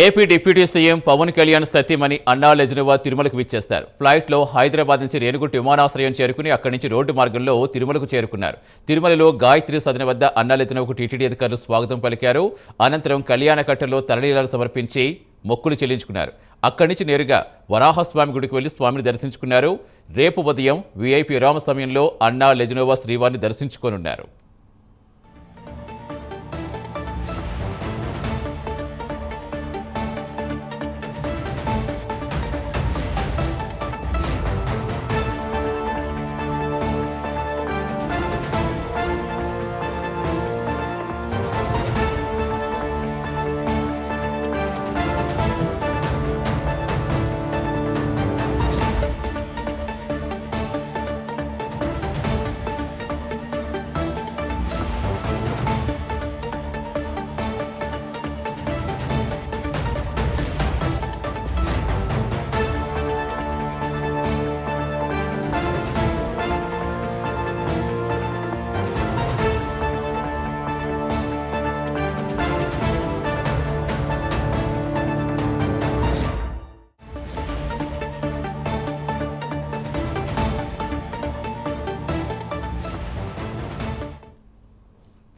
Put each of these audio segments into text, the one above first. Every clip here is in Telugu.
AP deputy CM Pawan Kalyan సతీమణి అన్నా లెజనోవా తిరుమలకు విచ్చేస్తారు. ఫ్లైట్లో హైదరాబాద్ నుంచి రేణిగుంట విమానాశ్రయం చేరుకుని అక్కడి నుంచి రోడ్డు మార్గంలో తిరుమలకు చేరుకున్నారు. తిరుమలలో గాయత్రి సదన వద్ద అన్నా లెజనోవాకు టీటీడీ అధికారులు స్వాగతం పలికారు. అనంతరం కళ్యాణకట్టలో తలనీలాలు సమర్పించి మొక్కులు చెల్లించుకున్నారు. అక్కడి నుంచి నేరుగా వరాహస్వామి గుడికి వెళ్లి స్వామిని దర్శించుకున్నారు. రేపు ఉదయం వీఐపీ విరామ సమయంలో అన్నా లెజనోవా శ్రీవారిని దర్శించుకోనున్నారు.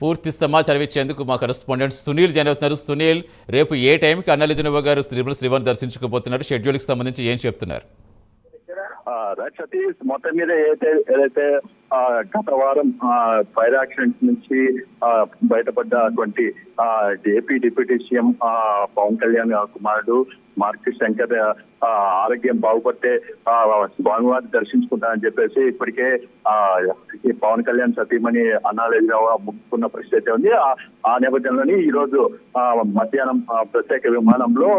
పూర్తి సమాచారం ఇచ్చేందుకు మా కరెస్పాండెంట్ సునీల్ జాయిన్ అవుతున్నారు. సునీల్, రేపు ఏ టైంకి అన్నా లెజనోవా గారు తిరుమల శ్రీవారిని దర్శించుకోబోతున్నారు? షెడ్యూల్కి సంబంధించి ఏం చెప్తున్నారు? సతీష్, మొత్తం మీద ఏదైతే గత వారం ఫైర్ యాక్సిడెంట్ నుంచి బయటపడ్డటువంటి AP deputy CM Pawan Kalyan కుమారుడు మార్కి శంకర్ ఆరోగ్యం బాగుపడితే స్వామివారిని దర్శించుకుంటానని చెప్పేసి ఇప్పటికే ఈ పవన్ కళ్యాణ్ సతీమణి అన్నా లెజనోవా ముక్కున్న పరిస్థితి ఉంది. ఆ నేపథ్యంలోని ఈ రోజు మధ్యాహ్నం ప్రత్యేక విమానంలో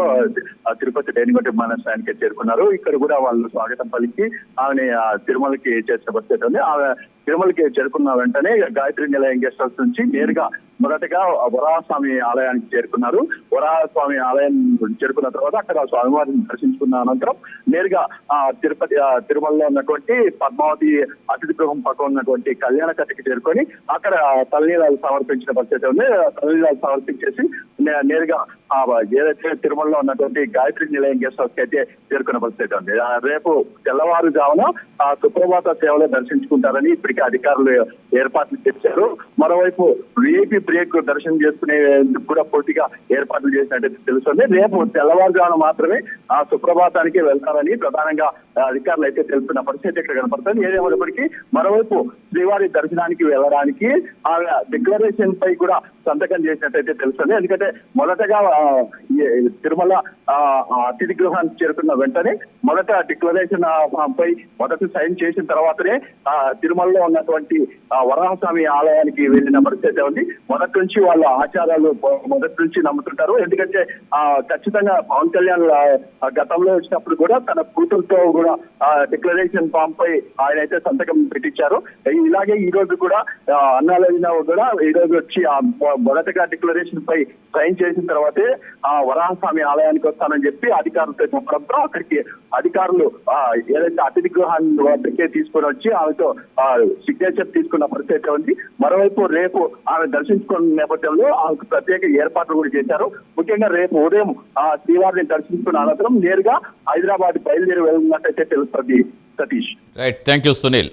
తిరుపతి రేణిగుంట విమానాశ్రయానికి చేరుకున్నారు. ఇక్కడ కూడా వాళ్ళు స్వాగతం పలికి ఆమె తిరుమలకి చేసిన పరిస్థితి ఉంది. ఆమె తిరుమలకి చేరుకున్న వెంటనే గాయత్రి నిలయం గెస్ట్ హౌస్ నుంచి నేరుగా మొదటగా వరాహస్వామి ఆలయానికి చేరుకున్నారు. వరాహస్వామి ఆలయం చేరుకున్న తర్వాత అక్కడ స్వామివారిని దర్శించుకున్న అనంతరం నేరుగా తిరుమలలో ఉన్నటువంటి పద్మావతి అతిథి గృహం పక్కన ఉన్నటువంటి కళ్యాణ కట్టకి చేరుకొని అక్కడ తలనీలాలు సమర్పించిన పరిస్థితి ఉంది. తలనీలాలు సమర్పించేసి నేరుగా ఏదైతే తిరుమలలో ఉన్నటువంటి గాయత్రి నిలయం గెస్ట్ హౌస్ కి అయితే చేరుకున్న పరిస్థితి ఉంది. రేపు తెల్లవారుజామున సుప్రభాత సేవలో దర్శించుకుంటారని ఇప్పటికే అధికారులు ఏర్పాట్లు చేశారు. మరోవైపు విఐపీ బ్రేక్ దర్శనం చేసుకునేందుకు కూడా పూర్తిగా ఏర్పాట్లు చేసినట్టు తెలుస్తుంది. రేపు తెల్లవారుజామున మాత్రమే ఆ సుప్రభాతానికి వెళ్తారని ప్రధానంగా అధికారులు అయితే తెలుపుతున్న పరిస్థితి ఇక్కడ కనపడుతుంది. ఏదేమైనప్పటికీ మరోవైపు శ్రీవారి దర్శనానికి వెళ్ళడానికి ఆ డిక్లరేషన్ పై కూడా సంతకం చేసినట్టయితే తెలుస్తుంది. ఎందుకంటే మొదటగా తిరుమల అతిథి గృహానికి చేరుకున్న వెంటనే మొదట డిక్లరేషన్ పై మొదటి సైన్ చేసిన తర్వాతనే తిరుమలలో ఉన్నటువంటి వరాహస్వామి ఆలయానికి వెళ్ళిన పరిస్థితి ఉంది. మొదటి నుంచి వాళ్ళ ఆచారాలు మొదటి నుంచి నమ్ముతుంటారు. ఎందుకంటే ఖచ్చితంగా పవన్ కళ్యాణ్ గతంలో వచ్చినప్పుడు కూడా తన కూతురుతో కూడా డిక్లరేషన్ ఫామ్ పై ఆయన అయితే సంతకం పెట్టించారు. ఇలాగే ఈ రోజు కూడా అన్నా లెజనోవా కూడా ఈ రోజు వచ్చి మొదటగా డిక్లరేషన్ పై సైన్ చేసిన తర్వాతే వరాహస్వామి ఆలయానికి వస్తానని చెప్పి అధికారులతో చెప్పడంతో అక్కడికి అధికారులు ఏదైతే అతిథి గృహాన్ని వద్దకే తీసుకొని వచ్చి ఆమెతో సిగ్నేచర్ తీసుకున్న పరిస్థితి ఉంది. మరోవైపు రేపు ఆమె దర్శించుకున్న నేపథ్యంలో ఆమెకు ప్రత్యేక ఏర్పాట్లు కూడా చేశారు. ముఖ్యంగా రేపు ఉదయం శ్రీవారిని దర్శించుకున్న అనంతరం నేరుగా హైదరాబాద్ బయలుదేరి వెళ్ళినట్టయితే తెలుస్తుంది. Satish, right, thank you Sunil.